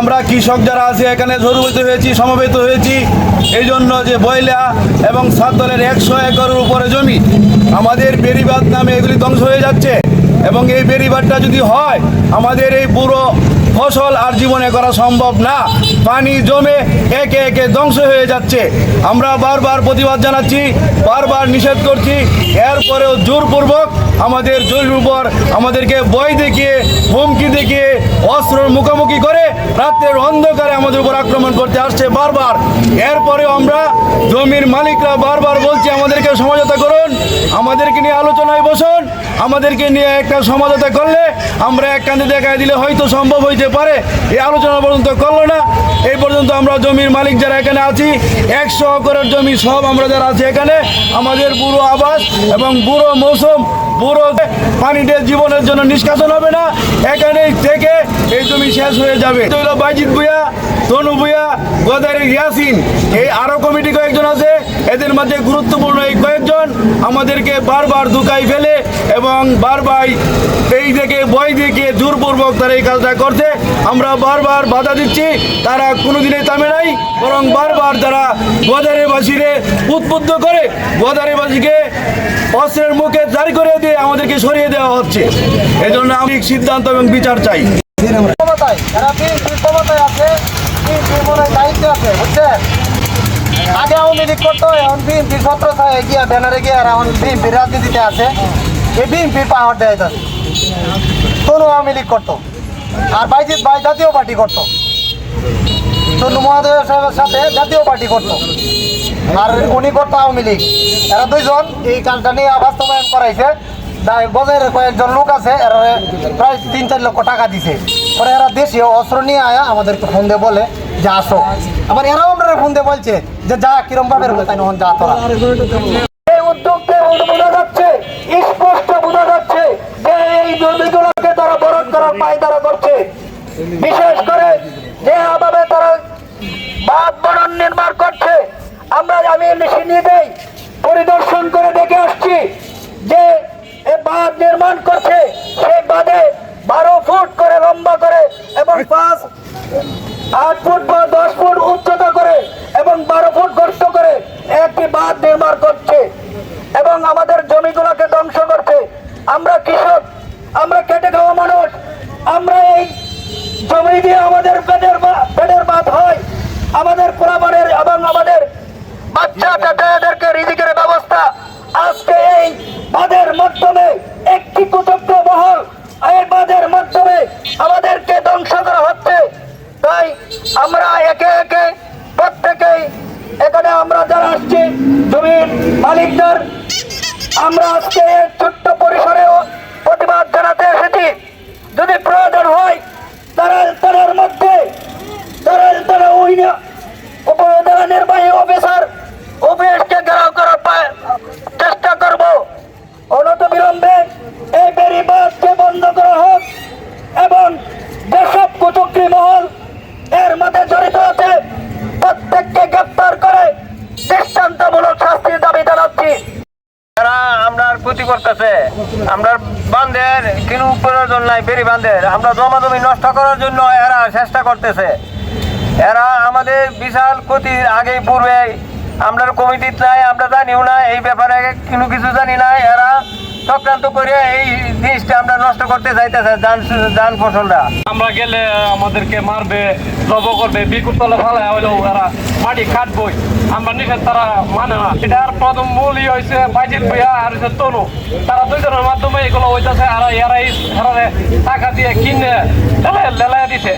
আমরা কৃষক যারা আছে এখানে জড়িত হয়েছি, সমবেত হয়েছি এই জন্য যে বয়লা এবং সাত দলের 100 একরের উপরে জমি আমাদের বেড়িবাঁধ নামে এগুলি ধ্বংস হয়ে যাচ্ছে। এবং এই বেড়িবাঁধটা যদি হয় আমাদের এই পুরো ফসল আর জীবনে করা সম্ভব না, পানি জমে একে একে ধ্বংস হয়ে যাচ্ছে। আমরা বারবার প্রতিবাদ জানাচ্ছি, বারবার নিষেধ করছি, এরপরেও জোরপূর্বক আমাদের জমির উপর আমাদেরকে ভয় দেখিয়ে, হুমকি দেখিয়ে, অস্ত্রের মুখোমুখি করে রাত্রের অন্ধকারে আমাদের উপর আক্রমণ করতে আসছে বারবার। এরপরেও আমরা জমির মালিকরা বারবার বলছি আমাদেরকে সমঝোতা করুন, আমাদেরকে নিয়ে আলোচনায় বসুন, আমাদেরকে নিয়ে একটা সমঝোতা করলে আমরা এক কান্দে দেখা দিলে হয়তো সম্ভব হইতে পারে। এই আলোচনা পর্যন্ত করলো না। এই পর্যন্ত আমরা জমির মালিক যারা এখানে আছি 100 একরের জমি সব আমরা যারা আছি এখানে আমাদের বুড়ো আবাস এবং বুড়ো মৌসুম বুড়ো পানিতে জীবনের জন্য নিষ্কাশন হবে না, এখানেই থেকে এই জমি শেষ হয়ে যাবে। বাইজিৎ ভূঁইয়া, তনু ভূঁইয়া, গদারি ইয়াসিন, এই আরো কমিটি কয়েকজন আছে, এদের মধ্যে গুরুত্বপূর্ণ এই কয়েকজন আমাদেরকে বারবার দুকাই ফেলে এবং বারবার এই থেকে ভয় দেখিয়ে জোরপূর্বক তারা এই কাজটা করছে। আমরা বারবার বাধা দিচ্ছি, তারা কোনোদিনই থামে নাই, বরং বারবার তারা গদারিবাসীরে উদ্বুদ্ধ করে গদারিবাসীকে অস্ত্রের মুখে জারি করে দিয়ে আমাদেরকে সরিয়ে দেওয়া হচ্ছে। এজন্য আমি সিদ্ধান্ত এবং বিচার চাই। আগে আওয়ামী লীগ করতো, এখন বিএনপি ছত্রছায় গিয়া ব্যানারে গিয়ে এখন বিএনপির রাজনীতিতে আছে। এই বিএনপির পাওয়ার দেয় তনু আওয়ামী লীগ করতো, আর বাইজিৎ ভাই জাতীয় পার্টি করতো, তনু মহাদেব সাহেবের সাথে জাতীয় পার্টি করতো, আর উনি করতো আওয়ামী লীগ। এরা দুইজন এই কাজটা নিয়ে বাস্তবায়ন করাইছে। বাজারের কয়েকজন লোক আছে, এরা প্রায় 3-4 লক্ষ টাকা দিছে। পরে এরা দেশীয় অস্ত্র নিয়ে আয়া আমাদেরকে ফোন দিয়ে বলে যে আসো। আবার এরাও আমরা ফোন দিয়ে বলছে যে যা কিরম ভাবে তাই নন যা তোরা। এই উদ্যোগকে বোঝা যাচ্ছে, স্পষ্ট বোঝা যাচ্ছে যে এই জমিগুলোকে তারা বরণ করার পায়তারা করছে। বিশেষ করে যে ভাবে তারা বাঁধ বরণ নির্মাণ করছে, আমি নিজেই পরিদর্শন করে দেখে আসছি যে বাঁধ নির্মাণ করছে, সেই বাঁধে 12 ফুট করে লম্বা করে এবং 8 ফুট বা 10 ফুট উচ্চতা করে এবং 12 ফুট গর্ত করে একটি বাঁধ নির্মাণ করছে এবং আমাদের জমিগুলোকে ধ্বংস করছে। আমরা কৃষক, আমরা খেটে খাওয়া মানুষ, আমরা এই জমি দিয়ে আমাদের পেটের ভাত হয়, আমাদের পোলাপানের এবং আমাদের বাচ্চা টাটাদেরকে রিজিকের ব্যবস্থা আজকে এই বাঁধের মাধ্যমে একটি কুচক্র মহল এই বাঁধের মাধ্যমে আমাদেরকে ধ্বংস করা হচ্ছে। তাই আমরা একে একে প্রত্যেকেই এখানে আমরা যারা আসছি জমির মালিকদের, আমরা আজকে ছোট্ট পরিসরে প্রতিবাদ জানাতে এসেছি। যদি প্রয়োজন হয় তারার মধ্যে উপজেলা নির্বাহী অফিসার অফিসকে ঘেরাও করার চেষ্টা করব। অনতিবিলম্বে এই বেড়িবাঁধকে বন্ধ করা হোক এবং যেসব কুচক্রী মহল এর মধ্যে জড়িত আছে প্রত্যেককে গ্রেপ্তার করে দৃষ্টান্তমূলক শাস্তির দাবি জানাচ্ছি। এরা আমরার ক্ষতি করতেছে, আমরা বান্ধের কিনু প্রয়োজন নাই, বেরি বান্ধের আমরা জমি নষ্ট করার জন্য এরা চেষ্টা করতেছে। এরা আমাদের বিশাল ক্ষতির আগে পূর্বে আমরা কমিটি নাই, আমরা জানিও না এই ব্যাপারে কোনো কিছু জানি না। এরা চক্রান্ত করে এই জিনিসটা আমরা নষ্ট করতে চাইতেছে ধান ফসলটা। আমরা গেলে আমাদেরকে মারবে, জব করবে, বিকুটতলা ফেলা হইলেও এরা মাটি কাটবই, আমরা নিষেধ তারা মানে না। এটার প্রথম মূলই হয়েছে বাইজিৎ ভূঁইয়া আর হচ্ছে তনু, তারা দুইজনের মাধ্যমে এগুলো হইতেছে। আর এরাই টাকা দিয়ে কিনে লেলাইয়া দিছে।